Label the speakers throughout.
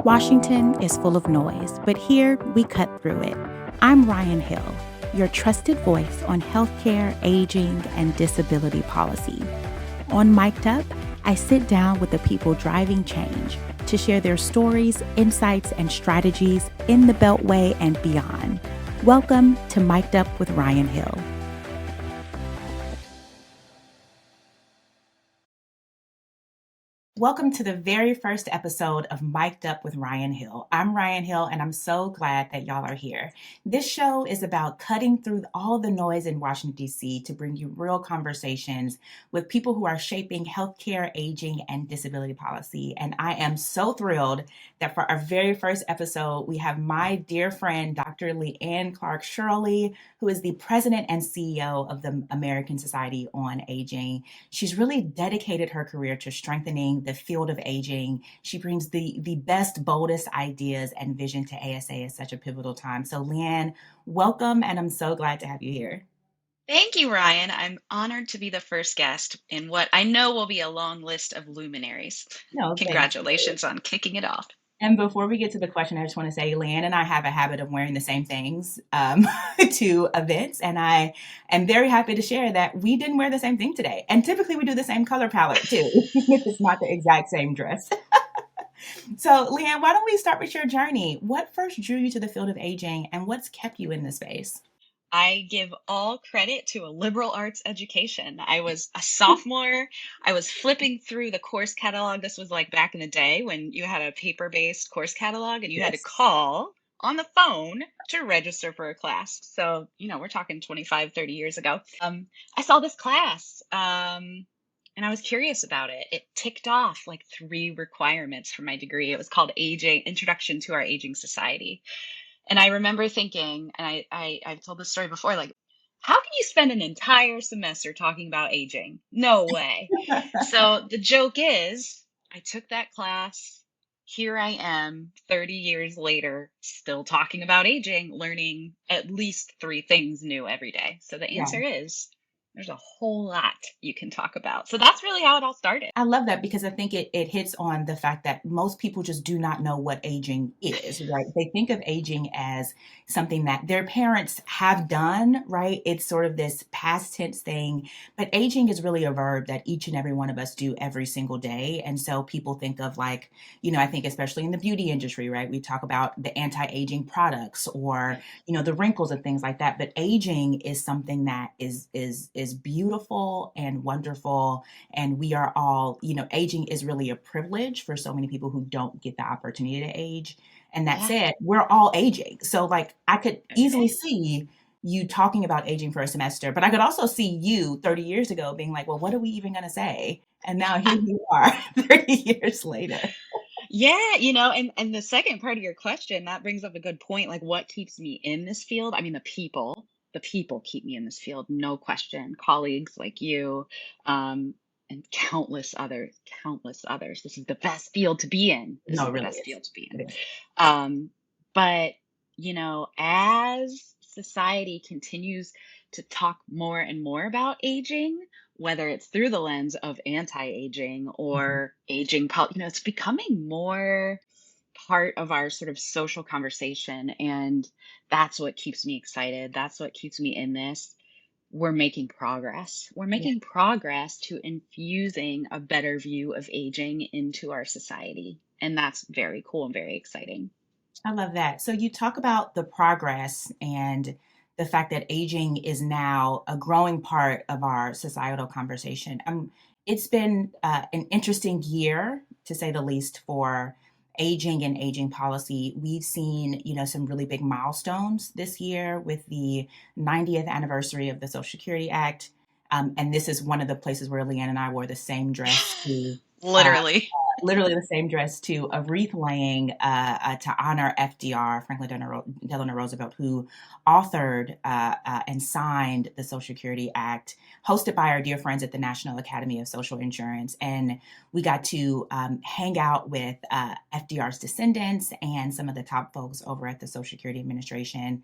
Speaker 1: Washington is full of noise, but here we cut through it. I'm Ryann Hill, your trusted voice on healthcare, aging, and disability policy. On Mic'd Up, I sit down with the people driving change to share their stories, insights, and strategies in the Beltway and beyond. Welcome to Mic'd Up with Ryann Hill. Welcome to the very first episode of Mic'd Up with Ryann Hill. I'm Ryann Hill, and I'm so glad that y'all are here. This show is about cutting through all the noise in Washington, D.C. to bring you real conversations with people who are shaping healthcare, aging, and disability policy. And I am so thrilled that for our very first episode, we have my dear friend, Dr. Leanne Clark Shirley, who is the president and CEO of the American Society on Aging. She's really dedicated her career to strengthening the field of aging. She brings the best, boldest ideas and vision to ASA at such a pivotal time. So Leanne, welcome, and I'm so glad to have you here.
Speaker 2: Thank you, Ryan. I'm honored to be the first guest in what I know will be a long list of luminaries.
Speaker 1: No, thank you.
Speaker 2: Congratulations on kicking it off.
Speaker 1: And before we get to the question, I just want to say, Leanne and I have a habit of wearing the same things to events. And I am very happy to share that we didn't wear the same thing today. And typically we do the same color palette too, even if it's not the exact same dress. So, Leanne, why don't we start with your journey? What first drew you to the field of aging and what's kept you in this space?
Speaker 2: I give all credit to a liberal arts education. I was a sophomore. I was flipping through the course catalog. This was like back in the day when you had a paper-based course catalog and you had to
Speaker 1: Yes.
Speaker 2: call on the phone to register for a class. So, we're talking 25, 30 years ago. I saw this class. And I was curious about it. It ticked off like 3 requirements for my degree. It was called Aging Introduction to Our Aging Society. And I remember thinking, and I've told this story before, like, how can you spend an entire semester talking about aging? No way. So the joke is, I took that class. Here I am 30 years later, still talking about aging, learning at least 3 things new every day. So the
Speaker 1: Yeah.
Speaker 2: answer is there's a whole lot you can talk about. So that's really how it all started.
Speaker 1: I love that because I think it hits on the fact that most people just do not know what aging is, right? They think of aging as something that their parents have done, right? It's sort of this past tense thing, but aging is really a verb that each and every one of us do every single day. And so people think of like, I think especially in the beauty industry, right? We talk about the anti-aging products or, the wrinkles and things like that. But aging is something that is beautiful and wonderful, and we are all, aging is really a privilege for so many people who don't get the opportunity to age. And that
Speaker 2: Yeah.
Speaker 1: said, we're all aging. So like I could easily
Speaker 2: Okay.
Speaker 1: see you talking about aging for a semester, but I could also see you 30 years ago being like, well, what are we even going to say? And now here you are 30 years later.
Speaker 2: Yeah, and the second part of your question, that brings up a good point. Like, what keeps me in this field? I mean, the people keep me in this field, no question. Colleagues like you, um, and countless others. This is the best field to be in. This
Speaker 1: No,
Speaker 2: is
Speaker 1: it
Speaker 2: the
Speaker 1: really
Speaker 2: best
Speaker 1: is.
Speaker 2: field to be in.
Speaker 1: It is.
Speaker 2: But, as society continues to talk more and more about aging, whether it's through the lens of anti-aging
Speaker 1: Mhm.
Speaker 2: or aging, it's becoming more part of our sort of social conversation. And that's what keeps me excited. That's what keeps me in this. We're making progress. We're
Speaker 1: Yeah,
Speaker 2: making progress to infusing a better view of aging into our society. And that's very cool and very exciting.
Speaker 1: I love that. So you talk about the progress and the fact that aging is now a growing part of our societal conversation. It's been an interesting year, to say the least, for aging and aging policy. We've seen, some really big milestones this year with the 90th anniversary of the Social Security Act. And this is one of the places where Leanne and I wore the same dress to uh,
Speaker 2: Literally.
Speaker 1: literally the same dress to a wreath laying to honor FDR, Franklin Delano Roosevelt, who authored and signed the Social Security Act, hosted by our dear friends at the National Academy of Social Insurance. And we got to hang out with FDR's descendants and some of the top folks over at the Social Security Administration.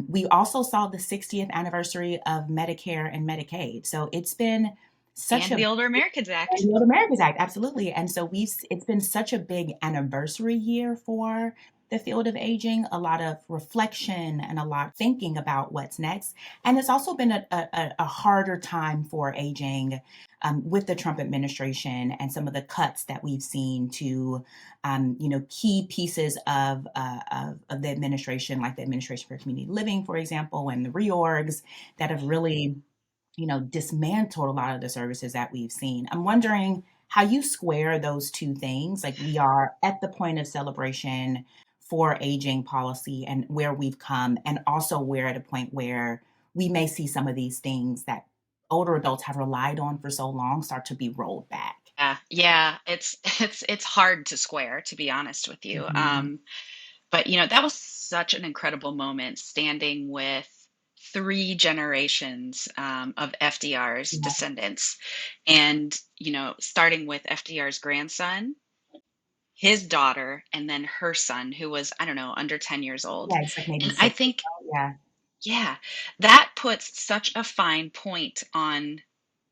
Speaker 1: We also saw the 60th anniversary of Medicare and Medicaid. So it's been such
Speaker 2: And
Speaker 1: a
Speaker 2: the Older Americans
Speaker 1: And
Speaker 2: Act.
Speaker 1: the Old Americans Act, absolutely. And so it's been such a big anniversary year for the field of aging, a lot of reflection and a lot thinking about what's next. And it's also been a harder time for aging with the Trump administration and some of the cuts that we've seen to, key pieces of the administration, like the Administration for Community Living, for example, and the reorgs that have really dismantled a lot of the services that we've seen. I'm wondering how you square those two things. Like we are at the point of celebration for aging policy and where we've come, and also we're at a point where we may see some of these things that older adults have relied on for so long start to be rolled back.
Speaker 2: Yeah, yeah, it's hard to square, to be honest with you.
Speaker 1: Mhm.
Speaker 2: But that was such an incredible moment standing with three generations of FDR's
Speaker 1: Yeah,
Speaker 2: descendants, and starting with FDR's grandson, his daughter, and then her son, who was, I don't know, under 10 years old.
Speaker 1: yeah, it's like maybe
Speaker 2: And I
Speaker 1: 6 or
Speaker 2: think,
Speaker 1: so, yeah.
Speaker 2: yeah, that puts such a fine point on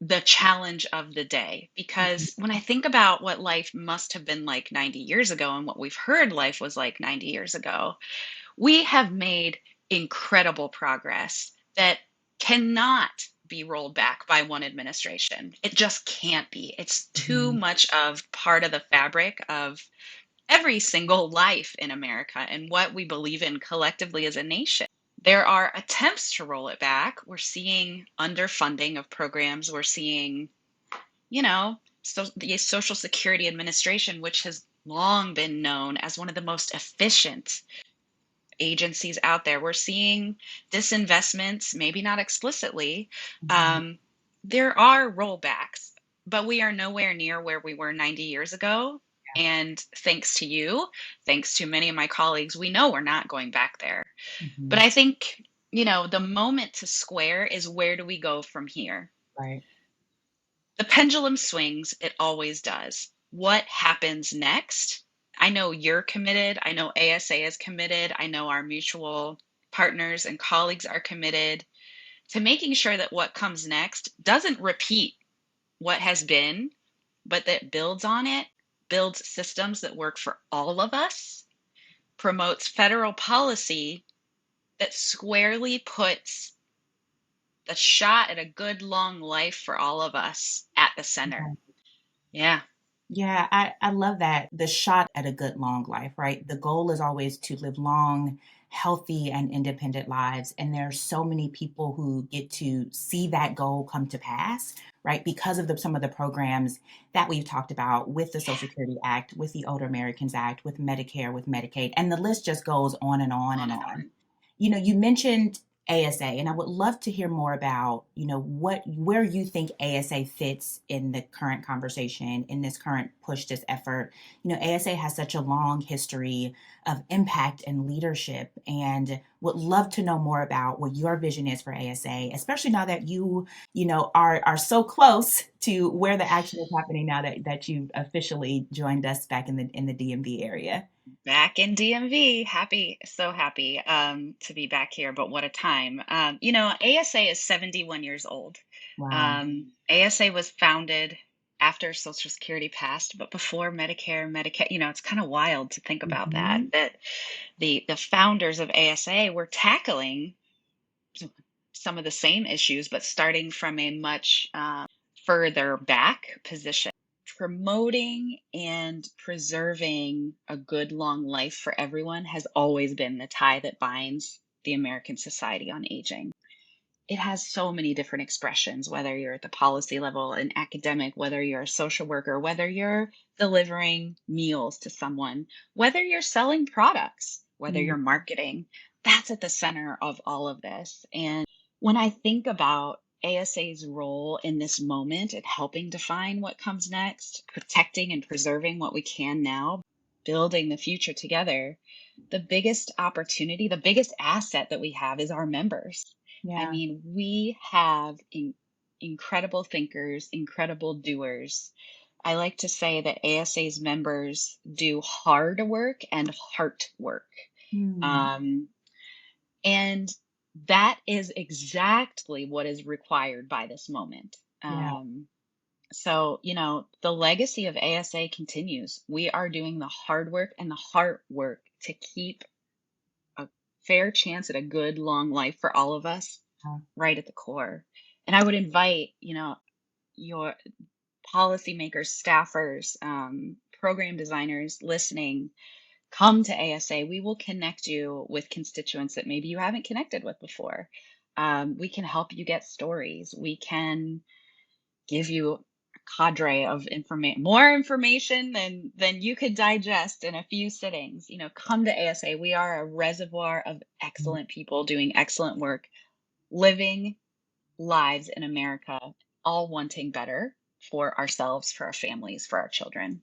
Speaker 2: the challenge of the day.
Speaker 1: Mhm,
Speaker 2: Because when I think about what life must have been like 90 years ago and what we've heard life was like 90 years ago, we have made incredible progress that cannot be rolled back by one administration. It just can't be. It's too
Speaker 1: mhm,
Speaker 2: much of part of the fabric of every single life in America and what we believe in collectively as a nation. There are attempts to roll it back. We're seeing underfunding of programs. We're seeing, the Social Security Administration, which has long been known as one of the most efficient agencies out there. We're seeing disinvestments, maybe not explicitly.
Speaker 1: mhm.
Speaker 2: Um, there are rollbacks, but we are nowhere near where we were 90 years ago. And thanks to you, thanks to many of my colleagues, we know we're not going back there. But
Speaker 1: Mhm.
Speaker 2: I think, the moment to square is, where do we go from here?
Speaker 1: Right.
Speaker 2: The pendulum swings, it always does. What happens next? I know you're committed. I know ASA is committed. I know our mutual partners and colleagues are committed to making sure that what comes next doesn't repeat what has been, but that builds on it, builds systems that work for all of us, promotes federal policy that squarely puts the shot at a good long life for all of us at the center.
Speaker 1: Yeah.
Speaker 2: Yeah.
Speaker 1: Yeah, I love that. The shot at a good long life, right? The goal is always to live long, healthy, and independent lives. And there are so many people who get to see that goal come to pass, right? Because of some of the programs that we've talked about with the
Speaker 2: Yeah.
Speaker 1: Social Security Act, with the Older Americans Act, with Medicare, with Medicaid, and the list just goes on and on and
Speaker 2: On and
Speaker 1: on.
Speaker 2: on.
Speaker 1: You mentioned ASA, and I would love to hear more about, where you think ASA fits in the current conversation, in this current push, this effort. ASA has such a long history of impact and leadership, and would love to know more about what your vision is for ASA, especially now that are so close to where the action is happening now that you've officially joined us back in the DMV area.
Speaker 2: Back in DMV. Happy, so happy to be back here, but what a time. ASA is 71 years old.
Speaker 1: Wow.
Speaker 2: ASA was founded after Social Security passed, but before Medicare, Medicaid. It's kind of wild to think about that,
Speaker 1: Mhm.
Speaker 2: that the founders of ASA were tackling some of the same issues, but starting from a much further back position. Promoting and preserving a good long life for everyone has always been the tie that binds the American Society on Aging. It has so many different expressions, whether you're at the policy level, an academic, whether you're a social worker, whether you're delivering meals to someone, whether you're selling products, whether
Speaker 1: Mm,
Speaker 2: you're marketing. That's at the center of all of this. And when I think about ASA's role in this moment at helping define what comes next, protecting and preserving what we can now, building the future together, the biggest opportunity, the biggest asset that we have is our members. I
Speaker 1: yeah.
Speaker 2: mean, we have incredible thinkers, incredible doers. I like to say that ASA's members do hard work and heart work.
Speaker 1: Mm,
Speaker 2: Um, and that is exactly what is required by this moment.
Speaker 1: yeah.
Speaker 2: So, the legacy of ASA continues. We are doing the hard work and the heart work to keep a fair chance at a good long life for all of us
Speaker 1: Uh,
Speaker 2: right at the core. And I would invite, your policymakers, staffers, program designers listening, come to ASA. We will connect you with constituents that maybe you haven't connected with before. We can help you get stories. We can give you a cadre of information, more information than you could digest in a few sittings. Come to ASA. We are a reservoir of excellent people doing excellent work, living lives in America, all wanting better for ourselves, for our families, for our children.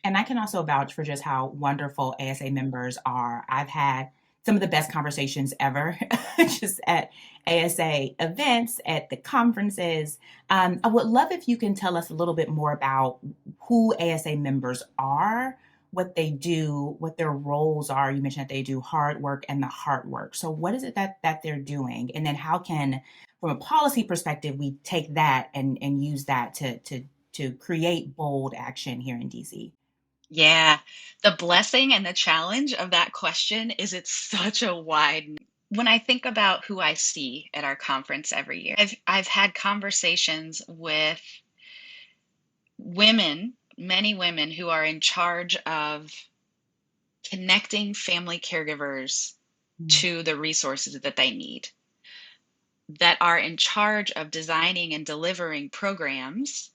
Speaker 1: And I can also vouch for just how wonderful ASA members are. I've had some of the best conversations ever just at ASA events, at the conferences. I would love if you can tell us a little bit more about who ASA members are, what they do, what their roles are. You mentioned that they do hard work and the heart work. So, what is it that they're doing? And then, how can, from a policy perspective, we take that and use that to create bold action here in DC?
Speaker 2: Yeah. The blessing and the challenge of that question is it's such a wide when I think about who I see at our conference every year. I've had conversations with women, many women who are in charge of connecting family caregivers
Speaker 1: Mm,
Speaker 2: to the resources that they need, that are in charge of designing and delivering programs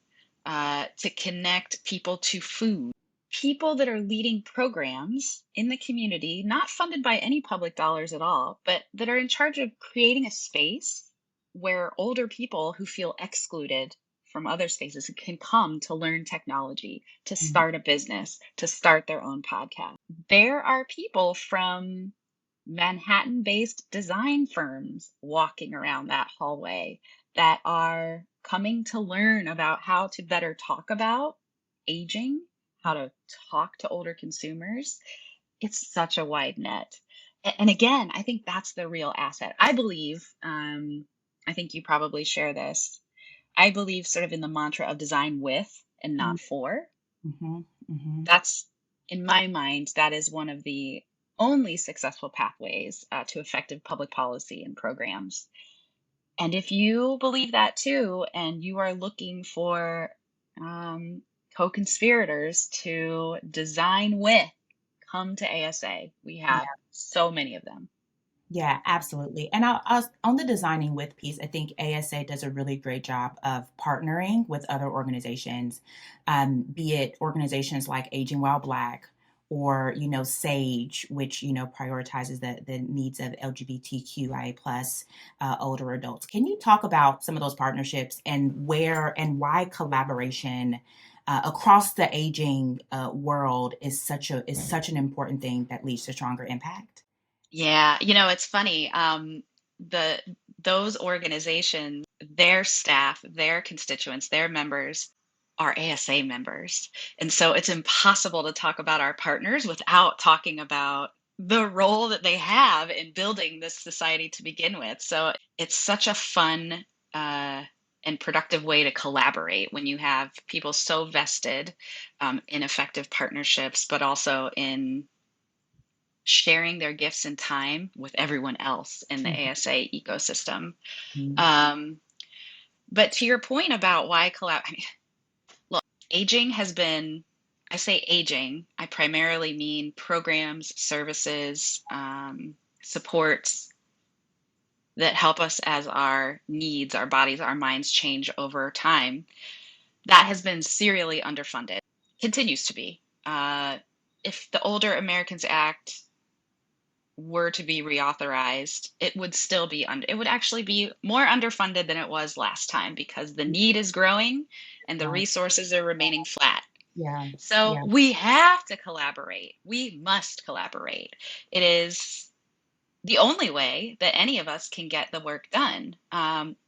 Speaker 2: to connect people to food. People that are leading programs in the community, not funded by any public dollars at all, but that are in charge of creating a space where older people who feel excluded from other spaces can come to learn technology, to
Speaker 1: mm,
Speaker 2: start a business, to start their own podcast. There are people from Manhattan based design firms walking around that hallway that are coming to learn about how to better talk about aging, how to talk to older consumers. It's such a wide net. And again, I think that's the real asset. I believe, I think you probably share this. I believe sort of in the mantra of design with and
Speaker 1: mm,
Speaker 2: not for.
Speaker 1: mhm, mhm.
Speaker 2: That's, in my mind, that is one of the only successful pathways to effective public policy and programs. And if you believe that too, and you are looking for um, co conspirators to design with, come to ASA. We have so many of them.
Speaker 1: Yeah, absolutely. And on the designing with piece, I think ASA does a really great job of partnering with other organizations, be it organizations like Aging While Black or, SAGE, which, prioritizes the needs of LGBTQIA plus older adults. Can you talk about some of those partnerships and where and why collaboration across the aging world is such an important thing that leads to stronger impact?
Speaker 2: Yeah, it's funny. The those organizations, their staff, their constituents, their members are ASA members. And so it's impossible to talk about our partners without talking about the role that they have in building this society to begin with. So it's such a fun and productive way to collaborate when you have people so vested in effective partnerships, but also in sharing their gifts and time with everyone else in the ASA ecosystem.
Speaker 1: Mhm.
Speaker 2: Um, but to your point about why look, aging has been, I say aging, I primarily mean programs, services, supports that help us as our needs, our bodies, our minds change over time. That has been serially underfunded, continues to be. If the Older Americans Act were to be reauthorized, it would still be it would actually be more underfunded than it was last time because the need is growing and the
Speaker 1: Yeah,
Speaker 2: resources are remaining flat.
Speaker 1: yeah,
Speaker 2: So
Speaker 1: yeah,
Speaker 2: we have to collaborate. We must collaborate. It is the only way that any of us can get the work done.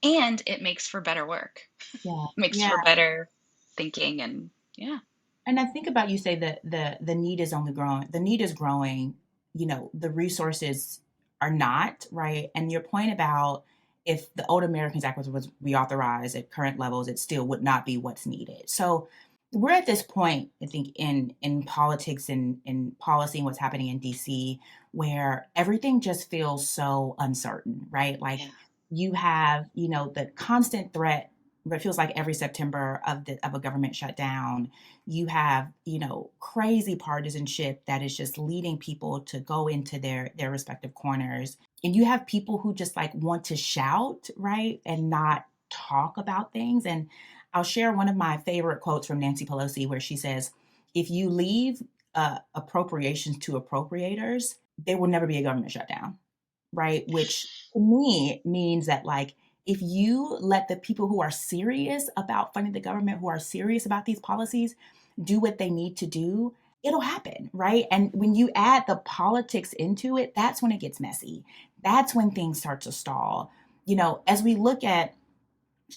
Speaker 2: And it makes for better work,
Speaker 1: yeah,
Speaker 2: makes
Speaker 1: yeah.
Speaker 2: for better thinking. And yeah.
Speaker 1: And I think about you say that the need is only growing. The need is growing. The resources are not right. And your point about if the Old Americans Act was reauthorized at current levels, it still would not be what's needed. So we're at this point, I think, in politics and in policy and what's happening in DC, where everything just feels so uncertain, right? Like
Speaker 2: Yeah.
Speaker 1: you have, the constant threat. It feels like every September of a government shutdown, you have, crazy partisanship that is just leading people to go into their respective corners. And you have people who just like want to shout, right? And not talk about things. And I'll share one of my favorite quotes from Nancy Pelosi where she says, if you leave appropriations to appropriators, there will never be a government shutdown, right? Which to me means that, like, if you let the people who are serious about funding the government, who are serious about these policies, do what they need to do, it'll happen, right? And when you add the politics into it, that's when it gets messy. That's when things start to stall. As we look at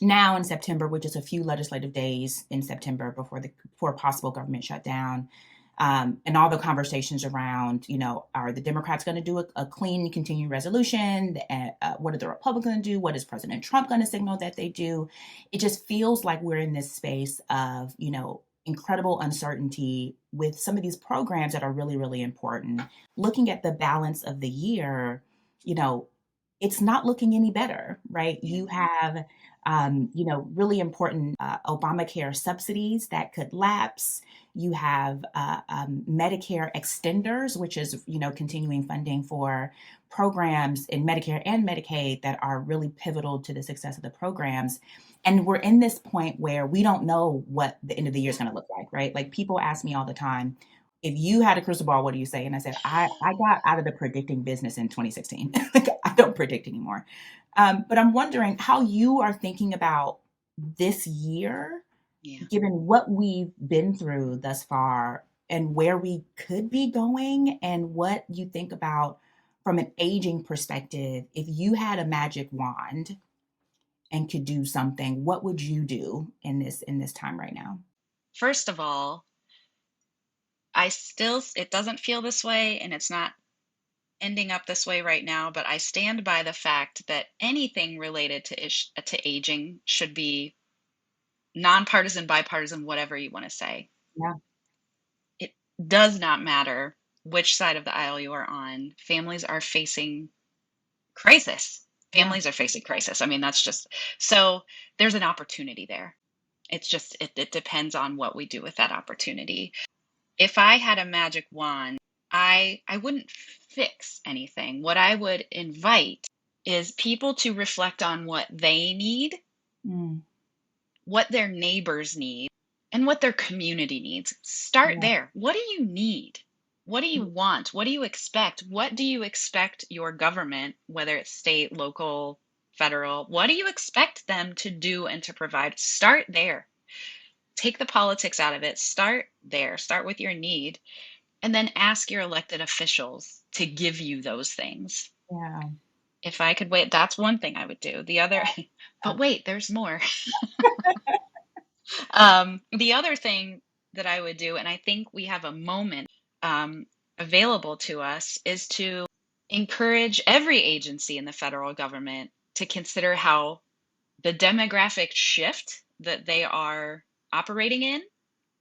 Speaker 1: now in September, which is a few legislative days in September before a possible government shutdown, and all the conversations around, are the Democrats going to do a clean, continuing resolution? What are the Republicans going to do? What is President Trump going to signal that they do? It just feels like we're in this space of, incredible uncertainty with some of these programs that are really, really important. Looking at the balance of the year, you know, it's not looking any better, right?
Speaker 2: Yeah.
Speaker 1: You have, really important Obamacare subsidies that could lapse. You have Medicare extenders, which is, continuing funding for programs in Medicare and Medicaid that are really pivotal to the success of the programs. And we're in this point where we don't know what the end of the year is going to look like, right? Like people ask me all the time, if you had a crystal ball, what do you say? And I said, I got out of the predicting business in 2016. Like I don't predict anymore. But I'm wondering how you are thinking about this year,
Speaker 2: Yeah.
Speaker 1: given what we've been through thus far and where we could be going, and what you think about from an aging perspective. If you had a magic wand and could do something, what would you do in this time right now?
Speaker 2: First of all, it doesn't feel this way and it's not ending up this way right now, but I stand by the fact that anything related to aging should be nonpartisan, bipartisan, whatever you want to say.
Speaker 1: Yeah,
Speaker 2: It does not matter which side of the aisle you are on. Families are facing crisis.
Speaker 1: yeah,
Speaker 2: Families are facing crisis. I mean, that's just so there's an opportunity there. It depends on what we do with that opportunity. If I had a magic wand, I wouldn't fix anything. What I would invite is people to reflect on what they need,
Speaker 1: mm,
Speaker 2: what their neighbors need, and what their community needs. Start
Speaker 1: yeah,
Speaker 2: there. What do you need? What do you
Speaker 1: mm,
Speaker 2: want? What do you expect? What do you expect your government, whether it's state, local, federal, what do you expect them to do and to provide? Start there. Take the politics out of it. Start there. Start with your need. And then ask your elected officials to give you those things.
Speaker 1: yeah,
Speaker 2: If I could wait, that's one thing I would do. The other,
Speaker 1: yeah.
Speaker 2: but wait, there's more. The other thing that I would do, and I think we have a moment um, available to us, is to encourage every agency in the federal government to consider how the demographic shift that they are operating in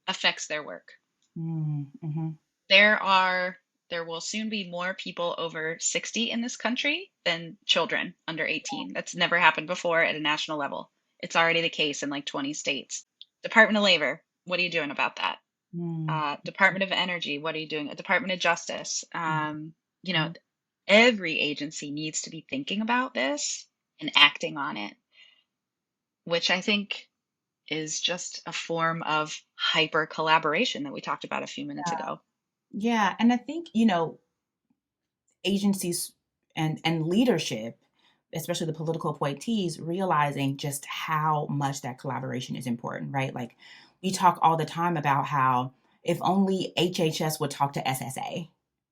Speaker 2: affects their work.
Speaker 1: Mm, mhm.
Speaker 2: There are there will soon be more people over 60 in this country than children under 18. That's never happened before at a national level. It's already the case in like 20 states. Department of Labor, what are you doing about that?
Speaker 1: Mm,
Speaker 2: Department of Energy, what are you doing? Department of Justice.
Speaker 1: mhm,
Speaker 2: You know,
Speaker 1: mhm.
Speaker 2: every agency needs to be thinking about this and acting on it, which I think is just a form of hyper collaboration that we talked about a few minutes ago.
Speaker 1: Yeah, and I think, agencies and leadership, especially the political appointees, realizing just how much that collaboration is important, right? Like we talk all the time about how if only HHS would talk to SSA,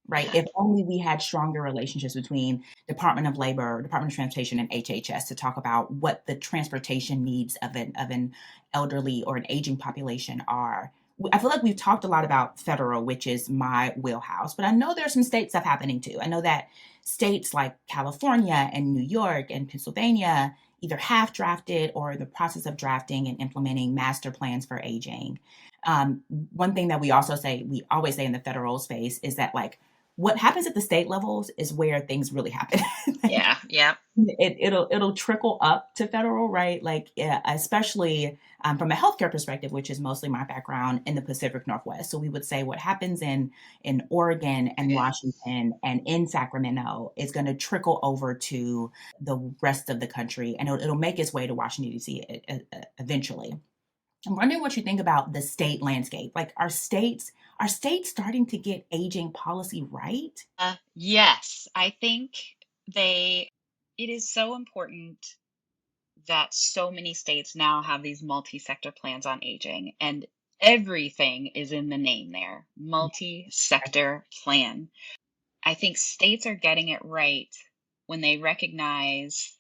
Speaker 1: right? If only we had stronger relationships between Department of Labor, Department of Transportation, and HHS to talk about what the transportation needs of an elderly or an aging population are. I feel like we've talked a lot about federal, which is my wheelhouse, but I know there's some state stuff happening too. I know that states like California and New York and Pennsylvania either have drafted or in the process of drafting and implementing master plans for aging. One thing that we always say in the federal space is that like what happens at the state levels is where things really happen. Like,
Speaker 2: Yeah. Yeah.
Speaker 1: it'll trickle up to federal, right? Like yeah, especially from a healthcare perspective, which is mostly my background in the Pacific Northwest. So we would say what happens in Oregon and Washington and in Sacramento is going to trickle over to the rest of the country, and it'll make its way to Washington D.C. Eventually. I'm wondering what you think about the state landscape. Like, are states starting to get aging policy right?
Speaker 2: Yes, I think they. It is so important that so many states now have these multi-sector plans on aging, and everything is in the name there. Multi-sector plan. I think states are getting it right when they recognize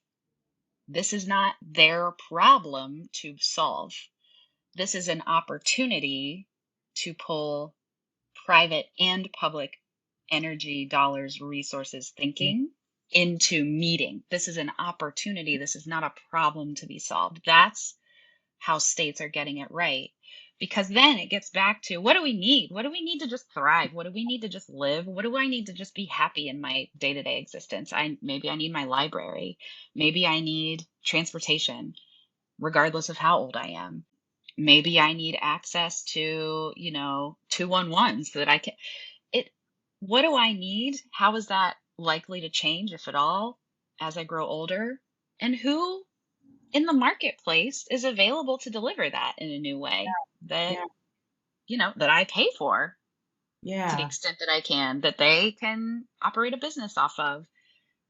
Speaker 2: this is not their problem to solve. This is an opportunity to pull private and public energy, dollars, resources, thinking into meeting. This is an opportunity. This is not a problem to be solved. That's how states are getting it right. Because then it gets back to what do we need? What do we need to just thrive? What do we need to just live? What do I need to just be happy in my day-to-day existence? Maybe I need my library. Maybe I need transportation, regardless of how old I am. Maybe I need access to, 211 so that I can it what do I need? How is that likely to change, if at all, as I grow older? And who in the marketplace is available to deliver that in a new way that,
Speaker 1: Yeah,
Speaker 2: that I pay for to the
Speaker 1: yeah.
Speaker 2: extent that I can, that they can operate a business off of,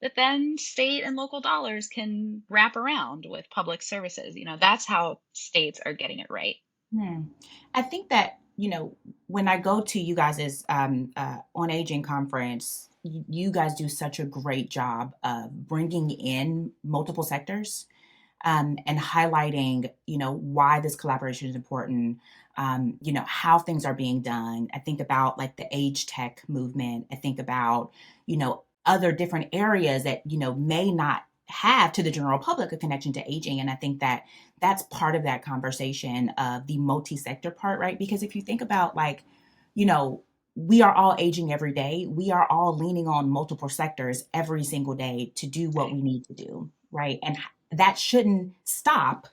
Speaker 2: that then state and local dollars can wrap around with public services. That's how states are getting it right.
Speaker 1: Hmm. I think that, when I go to you guys' on aging conference, you guys do such a great job of bringing in multiple sectors and highlighting, why this collaboration is important, how things are being done. I think about like the age tech movement. I think about, other different areas that, may not have to the general public a connection to aging. And I think that that's part of that conversation of the multi-sector part, right? Because if you think about like, you know, we are all aging every day. We are all leaning on multiple sectors every single day to do what
Speaker 2: Right.
Speaker 1: we need to do, right? And that shouldn't stop,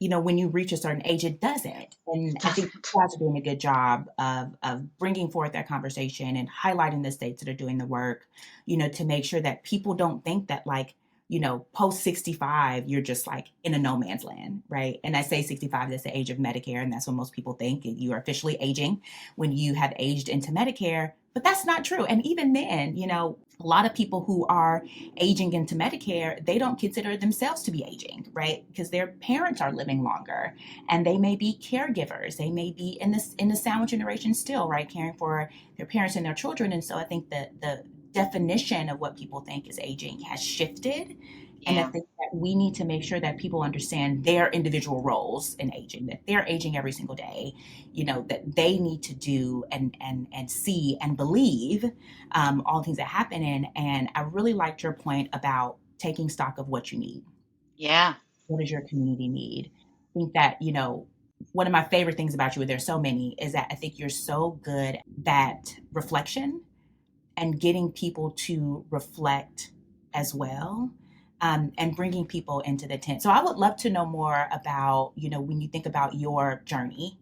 Speaker 1: when you reach a certain age, it
Speaker 2: Yeah.
Speaker 1: doesn't. And
Speaker 2: It
Speaker 1: I think
Speaker 2: doesn't.
Speaker 1: you guys are doing a good job of bringing forth that conversation and highlighting the states that are doing the work, to make sure that people don't think that like, post 65, you're just like in a no man's land, right? And I say 65, that's the age of Medicare, and that's what most people think. You are officially aging when you have aged into Medicare, but that's not true. And even then, a lot of people who are aging into Medicare, they don't consider themselves to be aging, right? Because their parents are living longer and they may be caregivers. They may be in the sandwich generation still, right? Caring for their parents and their children. And so I think that the definition of what people think is aging has shifted. And I
Speaker 2: Yeah.
Speaker 1: think that we need to make sure that people understand their individual roles in aging, that they're aging every single day, that they need to do and see and believe all the things that happen in. And I really liked your point about taking stock of what you need.
Speaker 2: Yeah.
Speaker 1: What does your community need? I think that, one of my favorite things about you, and there's so many, is that I think you're so good at that reflection and getting people to reflect as well, and bringing people into the tent. So I would love to know more about, when you think about your journey,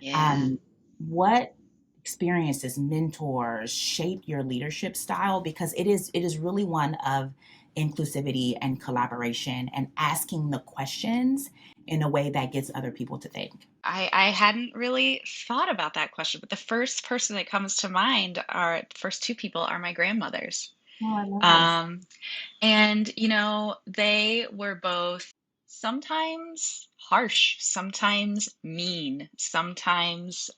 Speaker 2: Yeah.
Speaker 1: um, what experiences, mentors shape your leadership style? Because it is really one of inclusivity and collaboration and asking the questions in a way that gets other people to think.
Speaker 2: I hadn't really thought about that question, but the first person that comes to mind are the first two people are my grandmothers.
Speaker 1: Oh, I love this.
Speaker 2: Um, and they were both sometimes harsh, sometimes mean, sometimes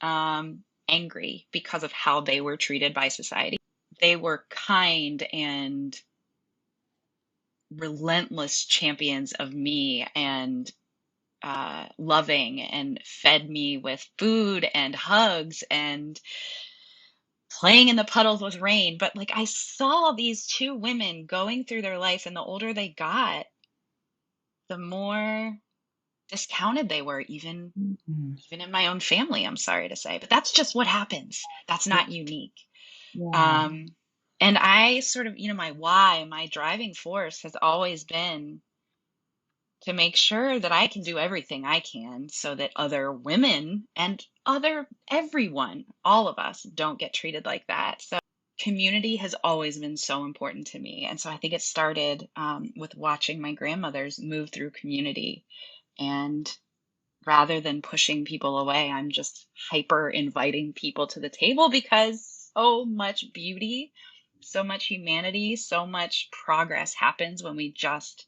Speaker 2: angry because of how they were treated by society. They were kind and relentless champions of me and loving and fed me with food and hugs and playing in the puddles with rain. But like I saw these two women going through their life, and the older they got, the more discounted they were,
Speaker 1: Mhm.
Speaker 2: even in my own family, I'm sorry to say. But that's just what happens. That's
Speaker 1: Yeah.
Speaker 2: not unique.
Speaker 1: Yeah.
Speaker 2: Um, and I sort of, my why, my driving force has always been to make sure that I can do everything I can so that other women and everyone, all of us, don't get treated like that. So community has always been so important to me. And so I think it started with watching my grandmothers move through community. And rather than pushing people away, I'm just hyper inviting people to the table because so much beauty, so much humanity, so much progress happens when we just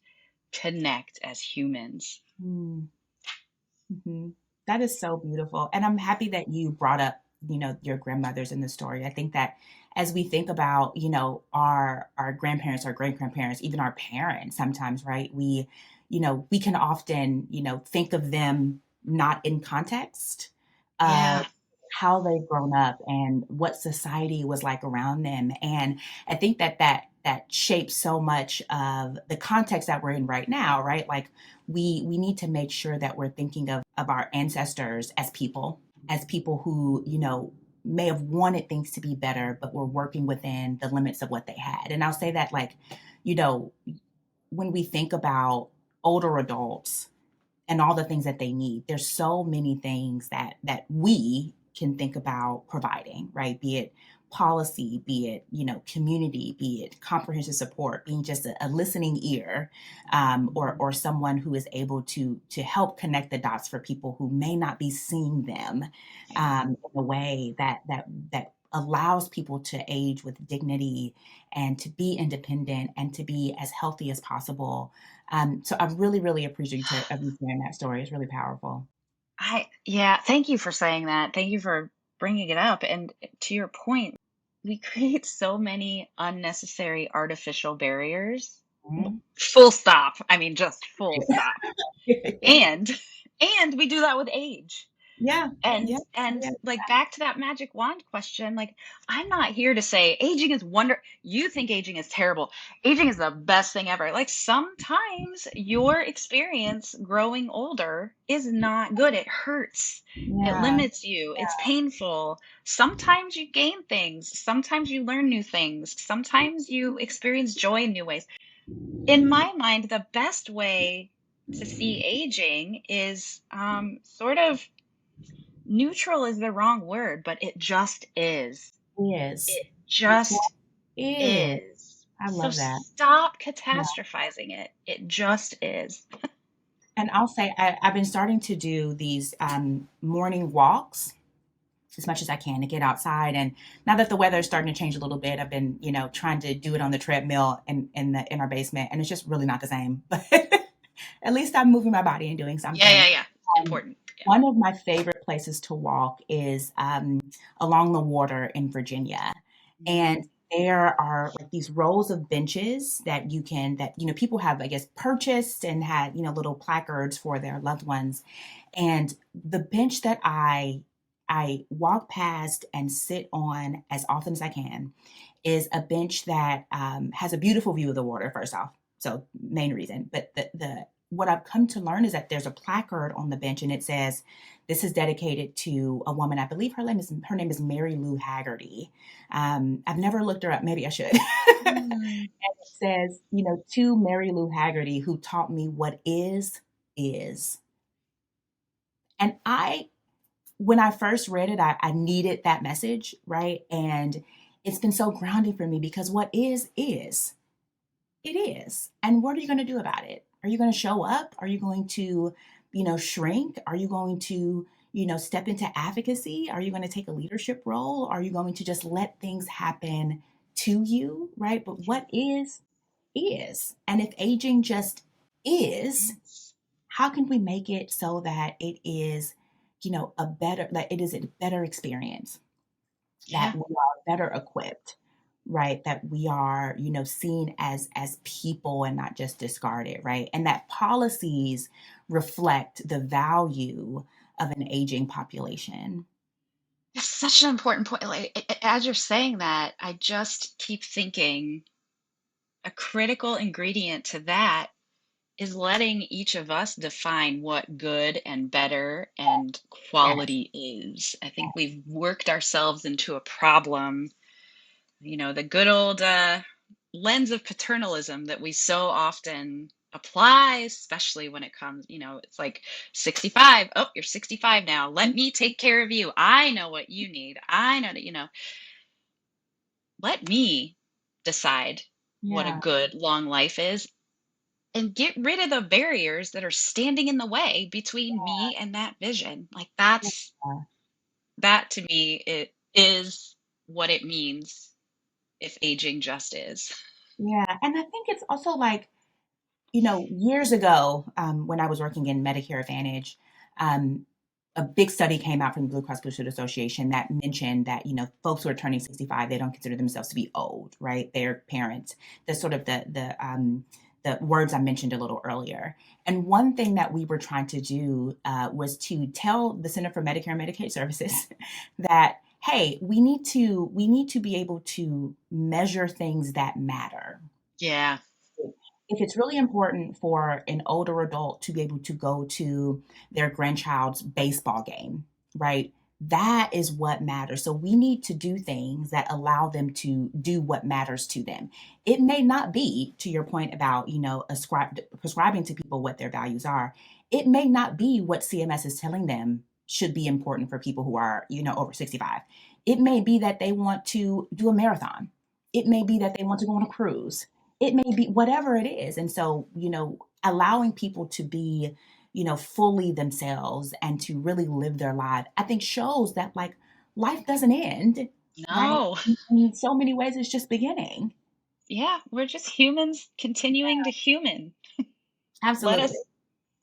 Speaker 2: connect as humans.
Speaker 1: Mm. Mhm. That is so beautiful. And I'm happy that you brought up, your grandmothers in the story. I think that as we think about, our grandparents, our great grandparents, even our parents sometimes, right? We can often, think of them not in context of
Speaker 2: Yeah.
Speaker 1: how they've grown up and what society was like around them. And I think that shapes so much of the context that we're in right now, right? Like we need to make sure that we're thinking of our ancestors as people who, may have wanted things to be better, but were working within the limits of what they had. And I'll say that, like, you know, when we think about older adults and all the things that they need, there's so many things that we can think about providing, right? Be it policy, be it, community, be it comprehensive support, being just a listening ear, or someone who is able to help connect the dots for people who may not be seeing them,
Speaker 2: Yeah.
Speaker 1: in a way that allows people to age with dignity and to be independent and to be as healthy as possible. So I'm really, really appreciative of you sharing that story. It's really powerful.
Speaker 2: Yeah, thank you for saying that. Thank you for bringing it up. And to your point, we create so many unnecessary artificial barriers.
Speaker 1: Mhm.
Speaker 2: Full stop. I mean, just full stop.
Speaker 1: Yeah.
Speaker 2: And and we do that with age.
Speaker 1: Yeah.
Speaker 2: And
Speaker 1: Yeah.
Speaker 2: and
Speaker 1: Yeah.
Speaker 2: like back to that magic wand question, like I'm not here to say aging is wonder you think aging is terrible. Aging is the best thing ever. Like sometimes your experience growing older is not good. It hurts. It
Speaker 1: Yeah.
Speaker 2: limits you. It's painful. Sometimes you gain things. Sometimes you learn new things. Sometimes you experience joy in new ways. In my mind, the best way to see aging is sort of neutral is the wrong word, but it just is.
Speaker 1: Is.
Speaker 2: It
Speaker 1: It
Speaker 2: just
Speaker 1: is.
Speaker 2: is.
Speaker 1: I
Speaker 2: So
Speaker 1: love that.
Speaker 2: stop
Speaker 1: Yeah.
Speaker 2: catastrophizing it. It just is.
Speaker 1: And I'll say I've been starting to do these morning walks as much as I can to get outside. And now that the weather is starting to change a little bit, I've been, trying to do it on the treadmill in our basement, and it's just really not the same. But at least I'm moving my body and doing
Speaker 2: Yeah, yeah,
Speaker 1: something.
Speaker 2: yeah.
Speaker 1: Um,
Speaker 2: Important. Yeah.
Speaker 1: One of my favorite places to walk is along the water in Virginia,
Speaker 2: Mm,
Speaker 1: and there are like these rows of benches that people have, I guess, purchased and had little placards for their loved ones. And the bench that I walk past and sit on as often as I can is a bench that has a beautiful view of the water. First off, so main reason. But the what I've come to learn is that there's a placard on the bench, and it says, "This is dedicated to a woman. I believe her name is Mary Lou Haggerty." I've never looked her up. Maybe I should.
Speaker 2: mm,
Speaker 1: It says, to Mary Lou Haggerty, who taught me what is. And when I first read it, I needed that message, right? And it's been so grounding for me because what is. It is. And what are you going to do about it? Are you going to show up? Are you going to, shrink? Are you going to, step into advocacy? Are you going to take a leadership role? Are you going to just let things happen to you, right? But what is. And if aging just is,
Speaker 2: yes.
Speaker 1: how can we make it so that it is, that it is a better experience, that
Speaker 2: Yeah.
Speaker 1: we are better equipped, right? That we are, seen as people and not just discarded, right? And that policies reflect the value of an aging population?
Speaker 2: It's such an important point. Like, as you're saying that, I just keep thinking a critical ingredient to that is letting each of us define what good and better and
Speaker 1: Yes.
Speaker 2: quality is. I think we've worked ourselves into a problem, the good old lens of paternalism that we so often apply, especially when it comes, it's like 65. Oh, you're 65 now. Let me take care of you. I know what you need. I know that, let me decide what a
Speaker 1: Yeah.
Speaker 2: good long life is and get rid of the barriers that are standing in the way between me and that vision. Like
Speaker 1: Yeah.
Speaker 2: that to me, it is what it means if aging just is.
Speaker 1: Yeah. And I think it's also like, years ago, when I was working in Medicare Advantage, um, a big study came out from the Blue Cross Blue Shield Association that mentioned that, folks who are turning 65, they don't consider themselves to be old, right? They're parents. That's sort of the words I mentioned a little earlier. And one thing that we were trying to do was to tell the Center for Medicare and Medicaid Services that, hey, we need to be able to measure things that matter.
Speaker 2: Yeah.
Speaker 1: If it's really important for an older adult to be able to go to their grandchild's baseball game, right? That is what matters. So we need to do things that allow them to do what matters to them. It may not be, to your point about, prescribing to people what their values are. It may not be what CMS is telling them should be important for people who are, over 65. It may be that they want to do a marathon. It may be that they want to go on a cruise. It may be whatever it is. And so, allowing people to be, fully themselves and to really live their life, I think shows that like life doesn't end, right?
Speaker 2: No.
Speaker 1: In so many ways, it's just beginning.
Speaker 2: Yeah, we're just humans continuing to human. Let
Speaker 1: Absolutely.
Speaker 2: us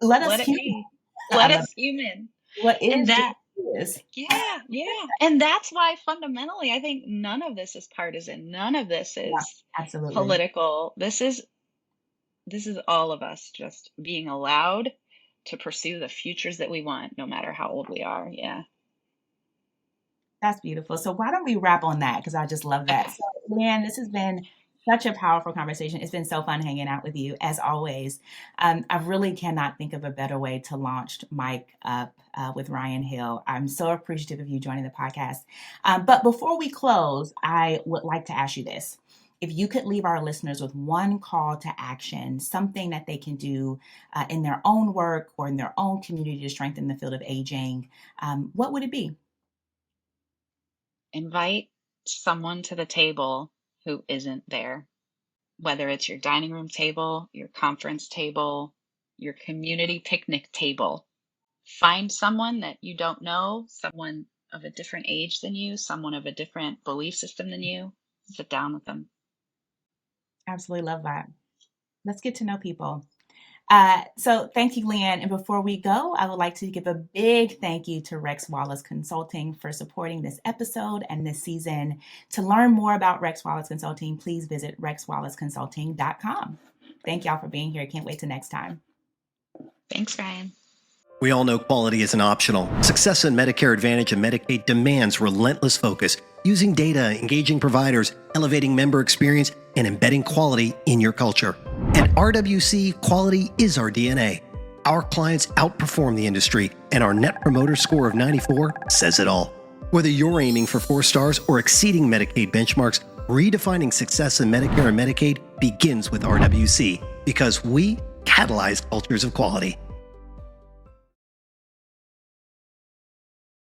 Speaker 1: Let us
Speaker 2: let it
Speaker 1: human.
Speaker 2: be.
Speaker 1: I
Speaker 2: Let
Speaker 1: love
Speaker 2: us human.
Speaker 1: what
Speaker 2: And
Speaker 1: is just
Speaker 2: that
Speaker 1: is.
Speaker 2: Yeah, yeah. And that's why fundamentally I think none of this is partisan. None of this
Speaker 1: Yeah,
Speaker 2: is
Speaker 1: absolutely.
Speaker 2: political. This is all of us just being allowed to pursue the futures that we want no matter how old we are. Yeah.
Speaker 1: That's beautiful. So why don't we wrap on that? Because I just love that.
Speaker 2: Okay.
Speaker 1: So, Leanne, this has been such a powerful conversation. It's been so fun hanging out with you, as always. I really cannot think of a better way to launch Mike Up with Ryann Hill. I'm so appreciative of you joining the podcast. But before we close, I would like to ask you this. If you could leave our listeners with one call to action, something that they can do in their own work or in their own community to strengthen the field of aging, what would it be?
Speaker 2: Invite someone to the table who isn't there, whether it's your dining room table, your conference table, your community picnic table. Find someone that you don't know, someone of a different age than you, someone of a different belief system than you. Sit down with them.
Speaker 1: Absolutely love that. Let's get to know people. So thank you, Leanne. And before we go, I would like to give a big thank you to Rex Wallace Consulting for supporting this episode and this season. To learn more about Rex Wallace Consulting, please visit rexwallaceconsulting.com. Thank y'all for being here. Can't wait till next time.
Speaker 2: Thanks, Ryan.
Speaker 3: We all know quality isn't optional. Success in Medicare Advantage and Medicaid demands relentless focus, using data, engaging providers, elevating member experience, and embedding quality in your culture. At RWC, quality is our DNA. Our clients outperform the industry, and our Net Promoter Score of 94 says it all. Whether you're aiming for 4 stars or exceeding Medicaid benchmarks, redefining success in Medicare and Medicaid begins with RWC, because we catalyze cultures of quality.